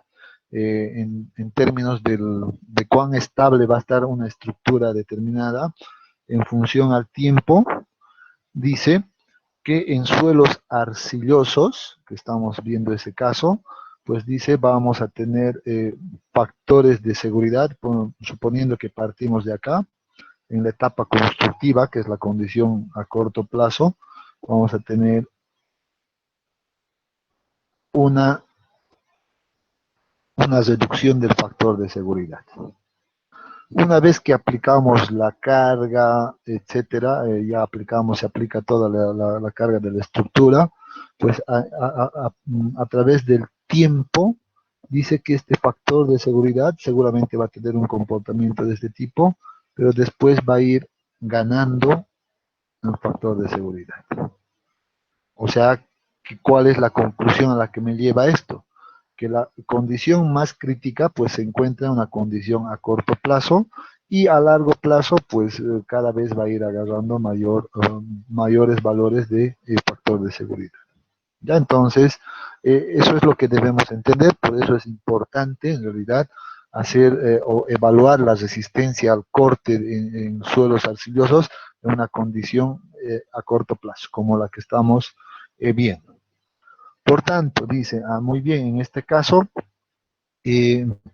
en términos de cuán estable va a estar una estructura determinada en función al tiempo. Dice que en suelos arcillosos, que estamos viendo ese caso, pues dice vamos a tener factores de seguridad, suponiendo que partimos de acá, en la etapa constructiva, que es la condición a corto plazo, vamos a tener una reducción del factor de seguridad. Una vez que aplicamos la carga, etcétera, se aplica toda la carga de la estructura, pues a través del tiempo, dice que este factor de seguridad seguramente va a tener un comportamiento de este tipo, pero después va a ir ganando el factor de seguridad. O sea, ¿cuál es la conclusión a la que me lleva esto? Que la condición más crítica pues se encuentra en una condición a corto plazo y a largo plazo pues cada vez va a ir agarrando mayores valores de factor de seguridad. Ya entonces, eso es lo que debemos entender, por eso es importante en realidad hacer o evaluar la resistencia al corte en suelos arcillosos en una condición a corto plazo, como la que estamos viendo. Por tanto, dice, muy bien, en este caso,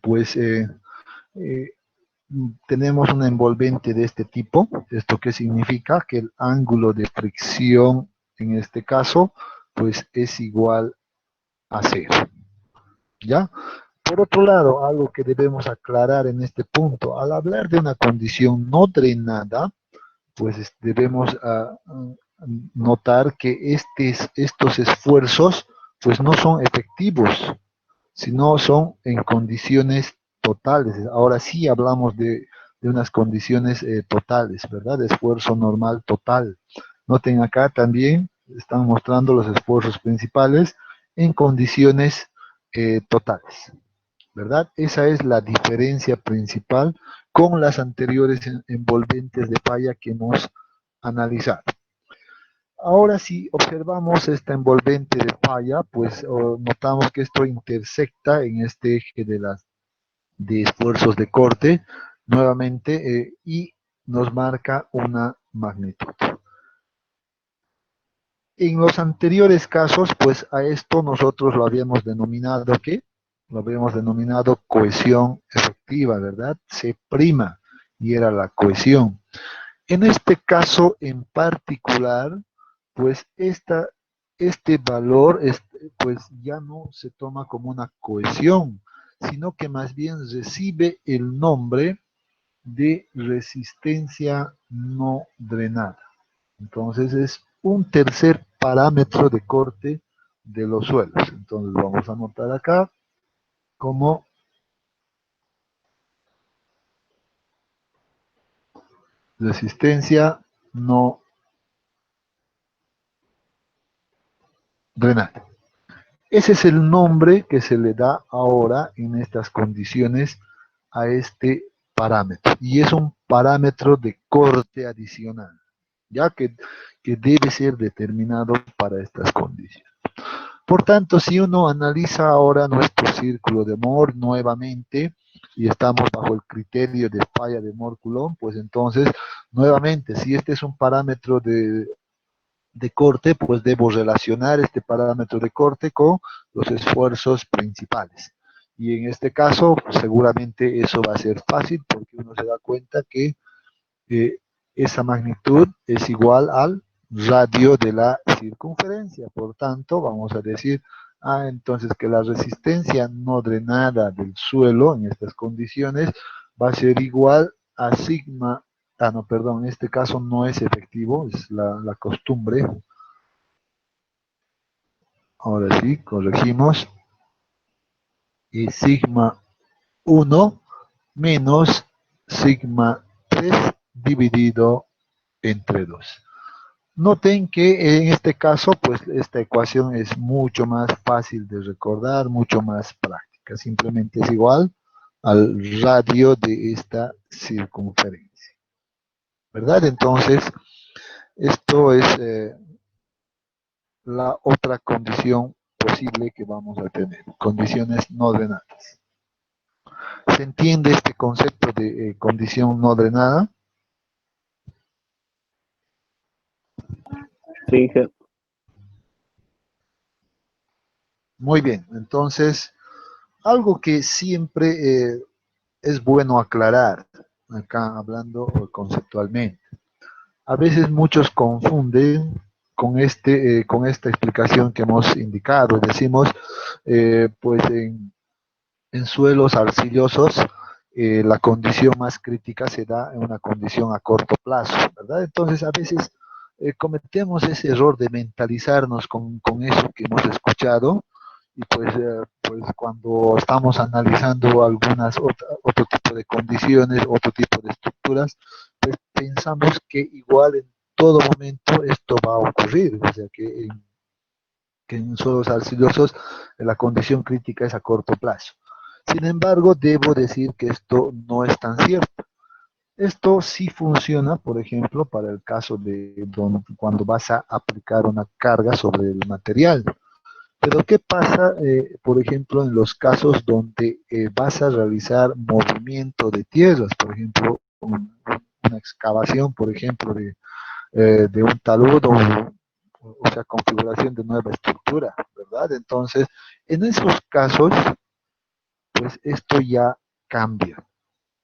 pues eh, tenemos una envolvente de este tipo. ¿Esto qué significa? Que el ángulo de fricción, en este caso, pues es igual a 0. ¿Ya? Por otro lado, algo que debemos aclarar en este punto, al hablar de una condición no drenada, pues debemos notar que estos esfuerzos pues no son efectivos, sino son en condiciones totales. Ahora sí hablamos de unas condiciones totales, ¿verdad? De esfuerzo normal total. Noten acá también, están mostrando los esfuerzos principales en condiciones totales, ¿verdad? Esa es la diferencia principal con las anteriores envolventes de falla que hemos analizado. Ahora si observamos esta envolvente de falla, pues notamos que esto intersecta en este eje de esfuerzos de corte, nuevamente, y nos marca una magnitud. En los anteriores casos, pues a esto nosotros lo habíamos denominado, ¿qué? Lo habíamos denominado cohesión efectiva, ¿verdad? C', y era la cohesión. En este caso en particular, pues este valor pues ya no se toma como una cohesión, sino que más bien recibe el nombre de resistencia no drenada. Entonces es un tercer parámetro de corte de los suelos. Entonces vamos a anotar acá como resistencia no drenada. Ese es el nombre que se le da ahora en estas condiciones a este parámetro. Y es un parámetro de corte adicional, ya que debe ser determinado para estas condiciones. Por tanto, si uno analiza ahora nuestro círculo de Moore nuevamente, y estamos bajo el criterio de falla de Moore-Coulomb, pues entonces, nuevamente, si este es un parámetro de corte, pues debo relacionar este parámetro de corte con los esfuerzos principales. Y en este caso, pues seguramente eso va a ser fácil porque uno se da cuenta que eh, esa magnitud es igual al radio de la circunferencia. Por tanto, vamos a decir, entonces que la resistencia no drenada del suelo en estas condiciones va a ser igual a sigma. No, perdón, en este caso no es efectivo, es la costumbre. Ahora sí, corregimos. Y sigma 1 menos sigma 3 dividido entre 2. Noten que en este caso, pues esta ecuación es mucho más fácil de recordar, mucho más práctica. Simplemente es igual al radio de esta circunferencia, ¿verdad? Entonces, esto es la otra condición posible que vamos a tener, condiciones no drenadas. ¿Se entiende este concepto de condición no drenada? Sí, Inge. Muy bien, entonces, algo que siempre es bueno aclarar, acá hablando conceptualmente. A veces muchos confunden con esta explicación que hemos indicado. Decimos, pues en suelos arcillosos, la condición más crítica se da en una condición a corto plazo, ¿verdad? Entonces, a veces cometemos ese error de mentalizarnos con eso que hemos escuchado y pues cuando estamos analizando otro tipo de condiciones, otro tipo de estructuras, pues pensamos que igual en todo momento esto va a ocurrir, o sea que en suelos arcillosos la condición crítica es a corto plazo. Sin embargo, debo decir que esto no es tan cierto. Esto sí funciona, por ejemplo, para el caso de cuando vas a aplicar una carga sobre el material. Pero ¿qué pasa, por ejemplo, en los casos donde vas a realizar movimiento de tierras? Por ejemplo, una excavación, por ejemplo, de un talud o sea, configuración de nueva estructura, ¿verdad? Entonces, en esos casos, pues esto ya cambia,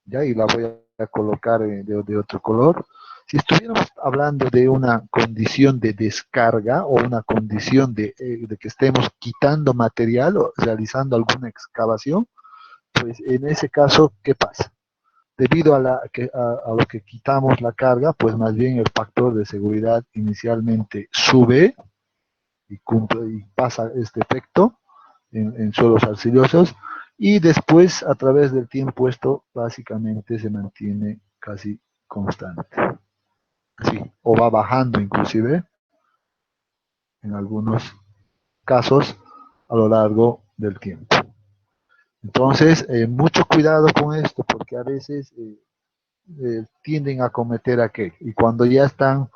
¿ya? Y la voy a colocar de otro color. Si estuviéramos hablando de una condición de descarga o una condición de que estemos quitando material o realizando alguna excavación, pues en ese caso, ¿qué pasa? debido a lo que quitamos la carga, pues más bien el factor de seguridad inicialmente sube y pasa este efecto en suelos arcillosos, y después a través del tiempo esto básicamente se mantiene casi constante, así, o va bajando inclusive en algunos casos a lo largo del tiempo. Entonces, mucho cuidado con esto, porque a veces tienden a cometer aquello. Y cuando ya están,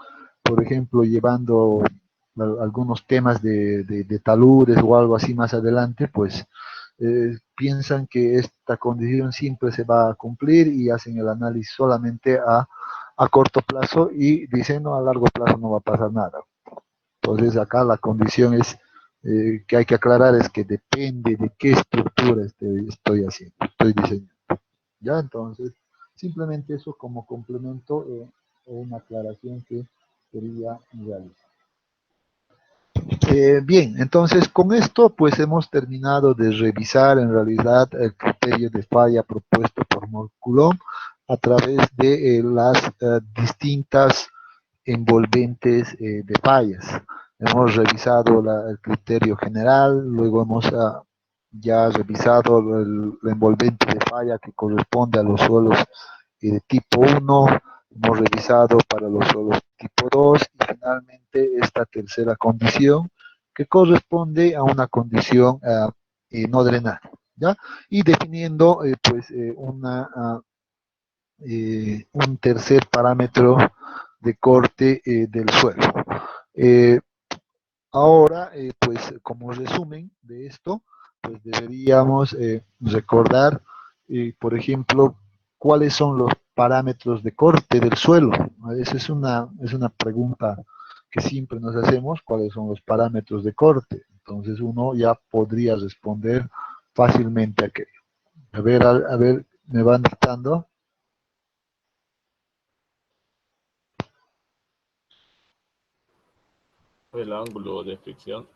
por ejemplo, llevando algunos temas de taludes o algo así más adelante, pues piensan que esta condición siempre se va a cumplir y hacen el análisis solamente a corto plazo y dicen, no, a largo plazo no va a pasar nada. Entonces acá la condición es que hay que aclarar es que depende de qué estructura estoy haciendo, estoy diseñando. Ya, entonces, simplemente eso como complemento o una aclaración que quería realizar. Bien, entonces con esto pues hemos terminado de revisar en realidad el criterio de falla propuesto por Coulomb a través de las distintas envolventes de fallas. Hemos revisado el criterio general, luego hemos ya revisado el envolvente de falla que corresponde a los suelos de tipo 1, hemos revisado para los suelos tipo 2 y finalmente esta tercera condición que corresponde a una condición no drenada, ¿ya? Y definiendo un tercer parámetro de corte del suelo. Ahora, pues como resumen de esto, pues deberíamos recordar, por ejemplo, cuáles son los parámetros de corte del suelo. Esa es una pregunta que siempre nos hacemos, cuáles son los parámetros de corte. Entonces uno ya podría responder fácilmente a aquello. A ver, me van dictando. El ángulo de fricción.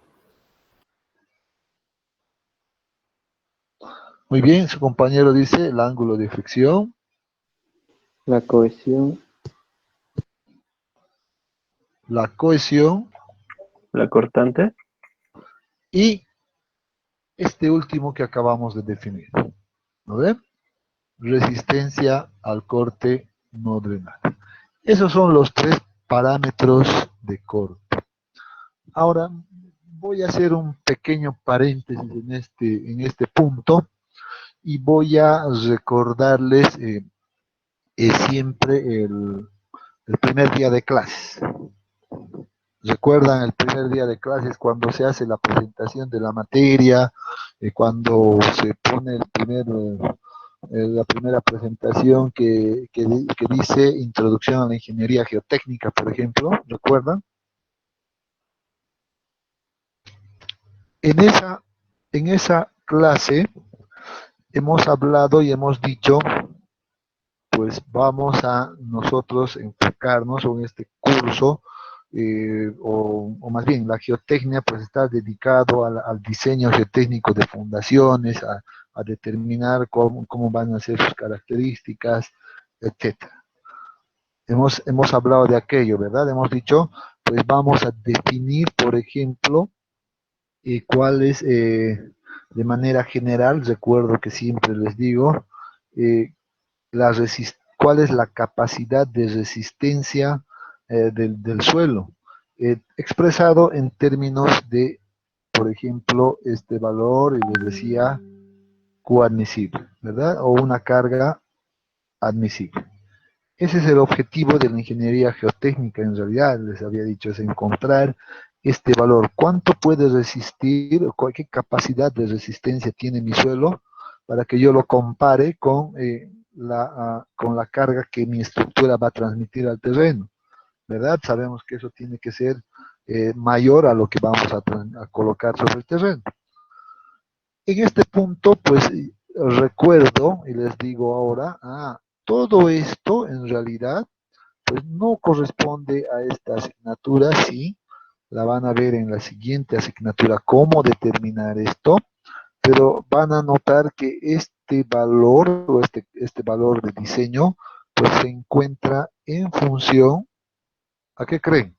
Muy bien, su compañero dice el ángulo de fricción. La cohesión, La cohesión la cortante, y este último que acabamos de definir. ¿No ven? Resistencia al corte no drenado. Esos son los tres parámetros de corte. Ahora voy a hacer un pequeño paréntesis en este punto y voy a recordarles siempre el primer día de clases. ¿Recuerdan el primer día de clases cuando se hace la presentación de la materia, cuando se pone la primera presentación que dice Introducción a la Ingeniería Geotécnica, por ejemplo? ¿Recuerdan? En esa clase hemos hablado y hemos dicho, pues vamos a nosotros enfocarnos en este curso, o más bien la geotecnia pues está dedicado al diseño geotécnico de fundaciones, a determinar cómo van a ser sus características, etcétera. Hemos hablado de aquello, ¿verdad? Hemos dicho, pues vamos a definir, por ejemplo, cuáles, de manera general, recuerdo que siempre les digo, eh, cuál es la capacidad de resistencia del suelo, expresado en términos de, por ejemplo, este valor, y les decía, Q admisible, ¿verdad? O una carga admisible. Ese es el objetivo de la ingeniería geotécnica, en realidad, les había dicho, es encontrar este valor. ¿Cuánto puede resistir, qué capacidad de resistencia tiene mi suelo para que yo lo compare con la carga que mi estructura va a transmitir al terreno? ¿Verdad? Sabemos que eso tiene que ser mayor a lo que vamos a colocar sobre el terreno. En este punto, pues recuerdo y les digo ahora, todo esto en realidad pues no corresponde a esta asignatura, sí, la van a ver en la siguiente asignatura, cómo determinar esto, pero van a notar que este valor o este valor de diseño pues se encuentra en función, ¿a qué creen?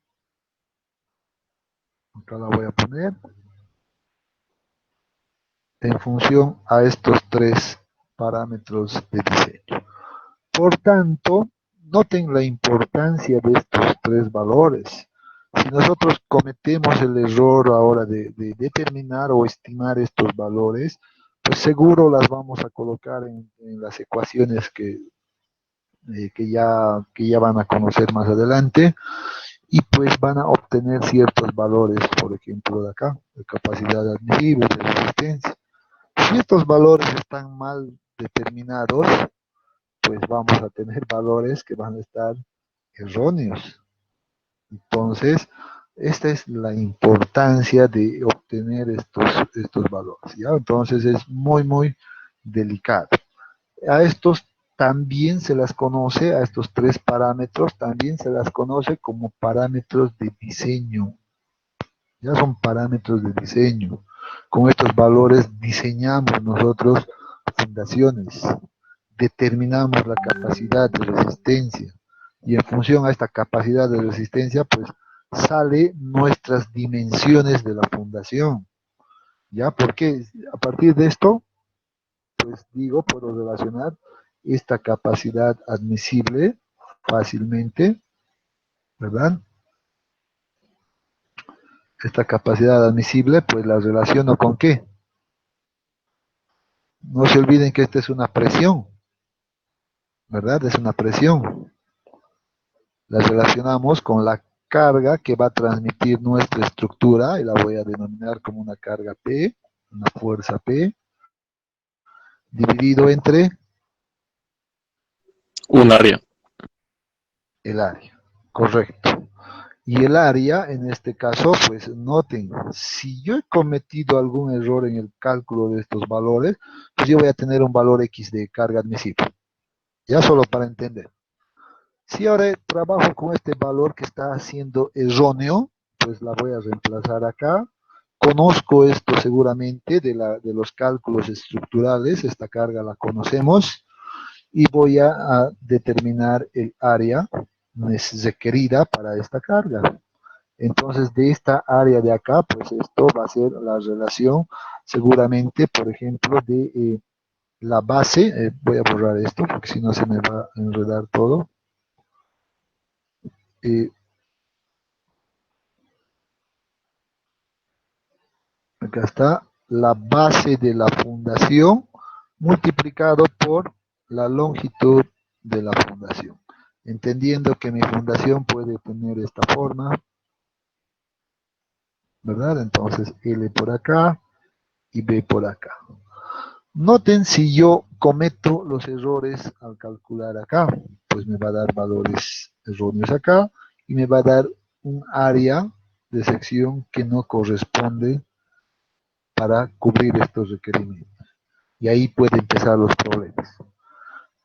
Acá la voy a poner, en función a estos tres parámetros de diseño. Por tanto, noten la importancia de estos tres valores. Si nosotros cometemos el error ahora de determinar o estimar estos valores, pues seguro las vamos a colocar en las ecuaciones que ya van a conocer más adelante y pues van a obtener ciertos valores, por ejemplo de acá, de capacidad admisible, de resistencia. Si estos valores están mal determinados, pues vamos a tener valores que van a estar erróneos. Entonces, esta es la importancia de obtener estos valores, ¿ya? Entonces es muy delicado. A estos también se las conoce, a estos tres parámetros, también se las conoce como parámetros de diseño. Ya son parámetros de diseño. Con estos valores diseñamos nosotros fundaciones, determinamos la capacidad de resistencia y en función a esta capacidad de resistencia, pues sale nuestras dimensiones de la fundación. ¿Ya? Porque a partir de esto, pues digo, puedo relacionar esta capacidad admisible fácilmente, ¿verdad? Esta capacidad admisible, pues la relaciono con ¿qué? No se olviden que esta es una presión, ¿verdad? Es una presión. La relacionamos con la carga que va a transmitir nuestra estructura y la voy a denominar como una carga P, una fuerza P, dividido entre Un área. el área. Correcto. Y el área, en este caso, pues noten, si yo he cometido algún error en el cálculo de estos valores, pues yo voy a tener un valor X de carga admisible. Ya solo para entender. Si ahora trabajo con este valor que está siendo erróneo, pues la voy a reemplazar acá. Conozco esto seguramente de los cálculos estructurales, esta carga la conocemos, y voy a determinar el área requerida para esta carga. Entonces, de esta área de acá, pues esto va a ser la relación seguramente, por ejemplo, de la base. Voy a borrar esto porque si no se me va a enredar todo. Eh, Acá está la base de la fundación multiplicado por la longitud de la fundación. Entendiendo que mi fundación puede tener esta forma, ¿verdad? Entonces L por acá y B por acá. Noten si yo cometo los errores al calcular acá, pues me va a dar valores erróneos acá y me va a dar un área de sección que no corresponde para cubrir estos requerimientos. Y ahí pueden empezar los problemas.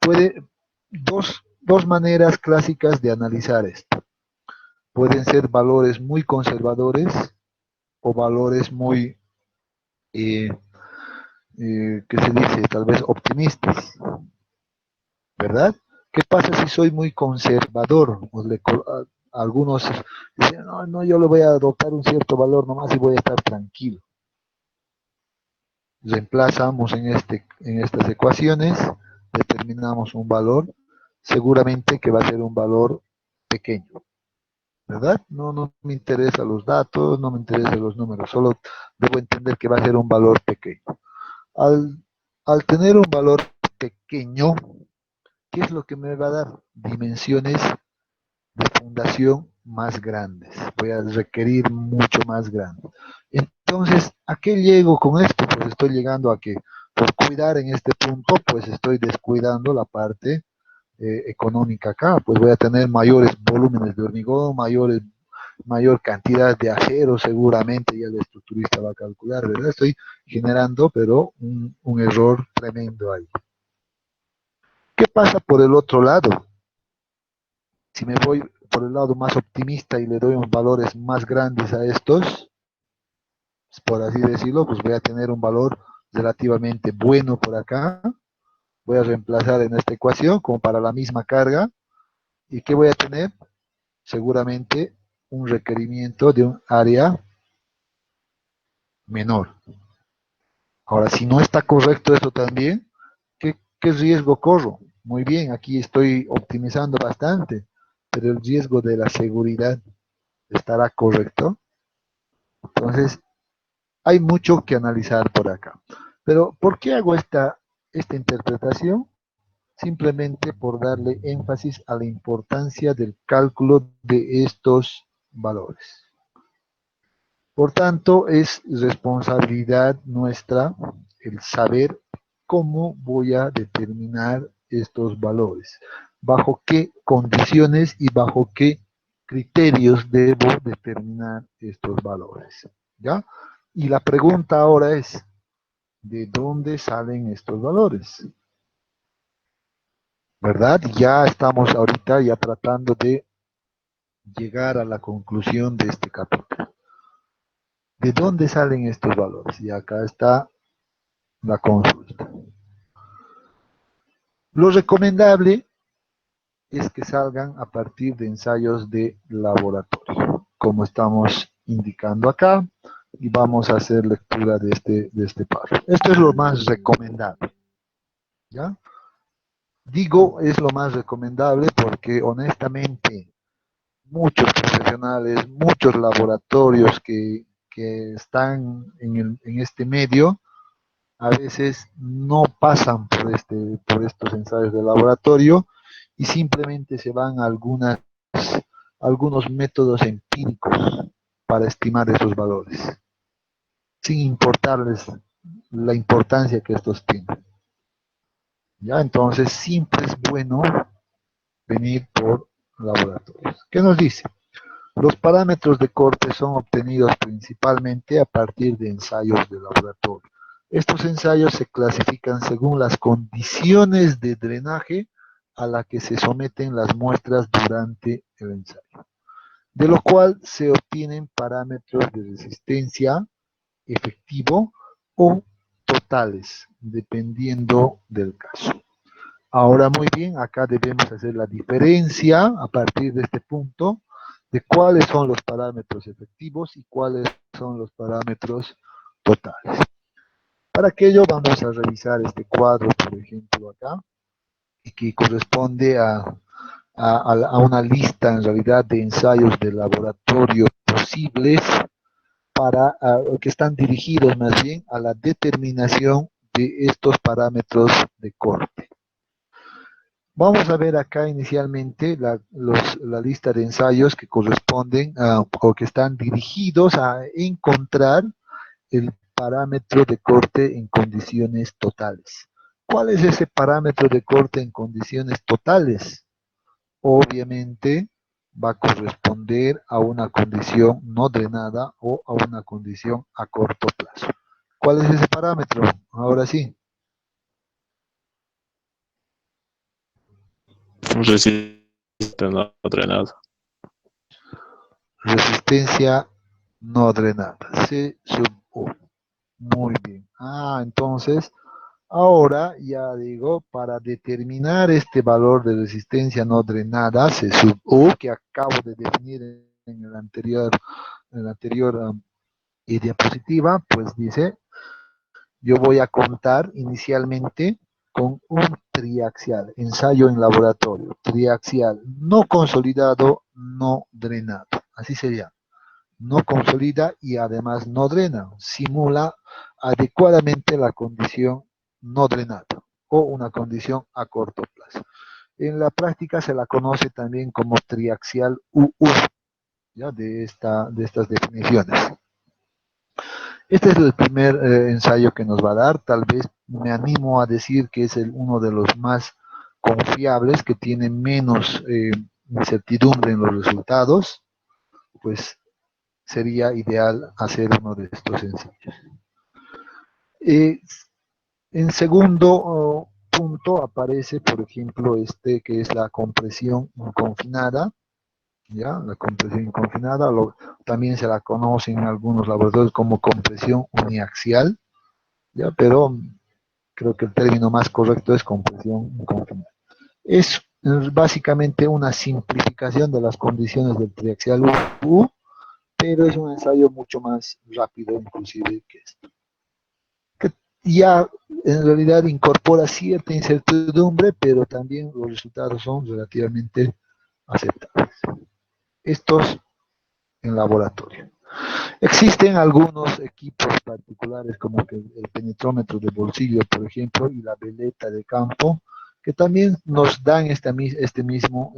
Puede, dos maneras clásicas de analizar esto. Pueden ser valores muy conservadores o valores muy, ¿qué se dice? Tal vez optimistas, ¿verdad? ¿Qué pasa si soy muy conservador? Algunos dicen, no, yo le voy a adoptar un cierto valor nomás y voy a estar tranquilo. Reemplazamos en estas ecuaciones, determinamos un valor, seguramente que va a ser un valor pequeño, ¿verdad? No me interesan los datos, no me interesan los números, solo debo entender que va a ser un valor pequeño. Al tener un valor pequeño, ¿qué es lo que me va a dar? Dimensiones de fundación más grandes. Voy a requerir mucho más grande. Entonces, ¿a qué llego con esto? Pues estoy llegando a que por cuidar en este punto, pues estoy descuidando la parte económica acá. Pues voy a tener mayores volúmenes de hormigón, mayor cantidad de acero, seguramente ya el estructurista va a calcular, ¿verdad? Estoy generando, pero un error tremendo ahí. ¿Qué pasa por el otro lado? Si me voy por el lado más optimista y le doy unos valores más grandes a estos, por así decirlo, pues voy a tener un valor relativamente bueno por acá. Voy a reemplazar en esta ecuación como para la misma carga. ¿Y qué voy a tener? Seguramente un requerimiento de un área menor. Ahora, si no está correcto esto también, ¿qué riesgo corro? Muy bien, aquí estoy optimizando bastante, pero el riesgo de la seguridad estará correcto. Entonces, hay mucho que analizar por acá. Pero, ¿por qué hago esta interpretación? Simplemente por darle énfasis a la importancia del cálculo de estos valores. Por tanto, es responsabilidad nuestra el saber cómo voy a determinar estos valores, bajo qué condiciones y bajo qué criterios debo determinar estos valores. ¿Ya? Y la pregunta ahora es, ¿de dónde salen estos valores? ¿Verdad? Ya estamos ahorita ya tratando de llegar a la conclusión de este capítulo. ¿De dónde salen estos valores? Y acá está la consulta. Lo recomendable es que salgan a partir de ensayos de laboratorio, como estamos indicando acá, y vamos a hacer lectura de este párrafo. Esto es lo más recomendable, ¿ya? Digo, es lo más recomendable porque honestamente muchos profesionales, muchos laboratorios que están en este medio, a veces no pasan por estos ensayos de laboratorio y simplemente se van a algunos métodos empíricos para estimar esos valores, sin importarles la importancia que estos tienen. ¿Ya? Entonces siempre es bueno venir por laboratorios. ¿Qué nos dice? Los parámetros de corte son obtenidos principalmente a partir de ensayos de laboratorio. Estos ensayos se clasifican según las condiciones de drenaje a la que se someten las muestras durante el ensayo, de lo cual se obtienen parámetros de resistencia efectivo o totales, dependiendo del caso. Ahora muy bien, acá debemos hacer la diferencia a partir de este punto de cuáles son los parámetros efectivos y cuáles son los parámetros totales. Para aquello vamos a revisar este cuadro, por ejemplo, acá, y que corresponde a una lista en realidad de ensayos de laboratorio posibles que están dirigidos más bien a la determinación de estos parámetros de corte. Vamos a ver acá inicialmente la lista de ensayos que corresponden o que están dirigidos a encontrar el parámetro de corte en condiciones totales. ¿Cuál es ese parámetro de corte en condiciones totales? Obviamente va a corresponder a una condición no drenada o a una condición a corto plazo. ¿Cuál es ese parámetro? Ahora sí. Resistente no drenado. Resistencia no drenada. C sub U. Muy bien. Entonces, ahora ya digo, para determinar este valor de resistencia no drenada, C sub U, que acabo de definir en la anterior diapositiva, pues dice, yo voy a contar inicialmente con un triaxial, ensayo en laboratorio, triaxial, no consolidado, no drenado. Así sería. No consolida y además no drena, simula adecuadamente la condición no drenada o una condición a corto plazo. En la práctica se la conoce también como triaxial UU, ¿ya? De estas definiciones. Este es el primer ensayo que nos va a dar, tal vez me animo a decir que es uno de los más confiables, que tiene menos incertidumbre en los resultados, pues sería ideal hacer uno de estos ensayos. En segundo punto aparece, por ejemplo, que es la compresión inconfinada, ¿ya? La compresión inconfinada, también se la conoce en algunos laboratorios como compresión uniaxial, ¿ya? Pero creo que el término más correcto es compresión inconfinada. Es básicamente una simplificación de las condiciones del triaxial U, pero es un ensayo mucho más rápido inclusive que esto. Que ya en realidad incorpora cierta incertidumbre, pero también los resultados son relativamente aceptables. Estos en laboratorio. Existen algunos equipos particulares como que el penetrómetro de bolsillo, por ejemplo, y la veleta de campo, que también nos dan estos mismos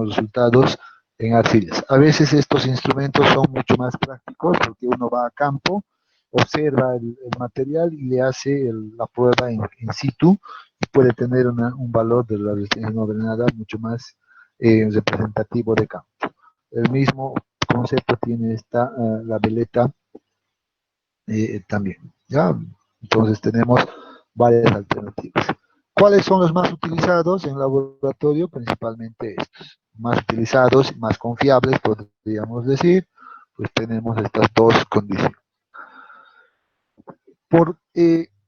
resultados en arcillas. A veces estos instrumentos son mucho más prácticos porque uno va a campo, observa el material y le hace la prueba in situ y puede tener un valor de la resistencia no drenada mucho más representativo de campo. El mismo concepto tiene la veleta también, ¿ya? Entonces tenemos varias alternativas. ¿Cuáles son los más utilizados en laboratorio? Principalmente estos. Más utilizados, más confiables, podríamos decir, pues tenemos estas dos condiciones. Por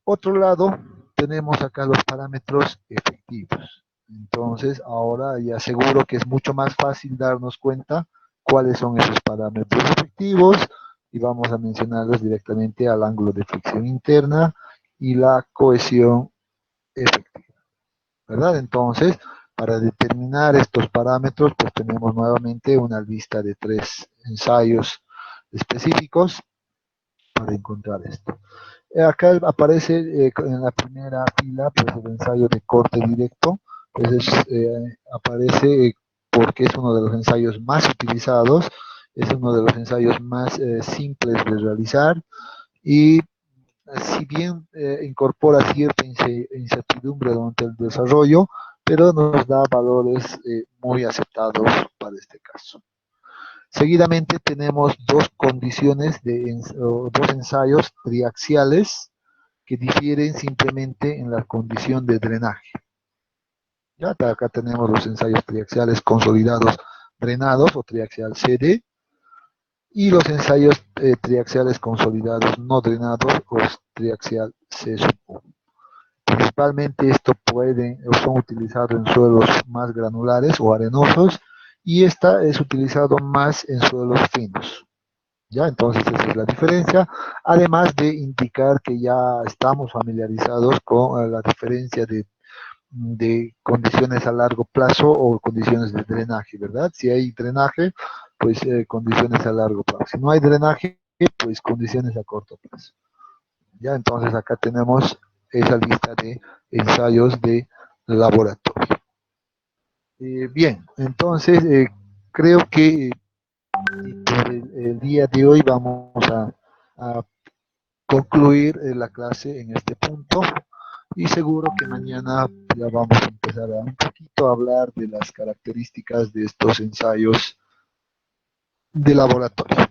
otro lado, tenemos acá los parámetros efectivos. Entonces, ahora ya seguro que es mucho más fácil darnos cuenta cuáles son esos parámetros efectivos y vamos a mencionarlos directamente al ángulo de fricción interna y la cohesión efectiva, ¿verdad? Entonces, para determinar estos parámetros, pues tenemos nuevamente una lista de 3 ensayos específicos para encontrar esto. Acá aparece en la primera fila pues, el ensayo de corte directo, pues aparece porque es uno de los ensayos más utilizados, es uno de los ensayos más simples de realizar y si bien incorpora cierta incertidumbre durante el desarrollo, pero nos da valores muy aceptados para este caso. Seguidamente tenemos dos condiciones, dos ensayos triaxiales que difieren simplemente en la condición de drenaje. Ya acá tenemos los ensayos triaxiales consolidados drenados o triaxial CD y los ensayos triaxiales consolidados no drenados o triaxial C1. Principalmente estos son utilizados en suelos más granulares o arenosos y esta es utilizado más en suelos finos. ¿Ya? Entonces esa es la diferencia, además de indicar que ya estamos familiarizados con la diferencia de condiciones a largo plazo o condiciones de drenaje, ¿verdad? Si hay drenaje, pues condiciones a largo plazo. Si no hay drenaje, pues condiciones a corto plazo. ¿Ya? Entonces acá tenemos esa lista de ensayos de laboratorio. Bien, entonces creo que por el día de hoy vamos a concluir la clase en este punto y seguro que mañana ya vamos a empezar a un poquito a hablar de las características de estos ensayos de laboratorio.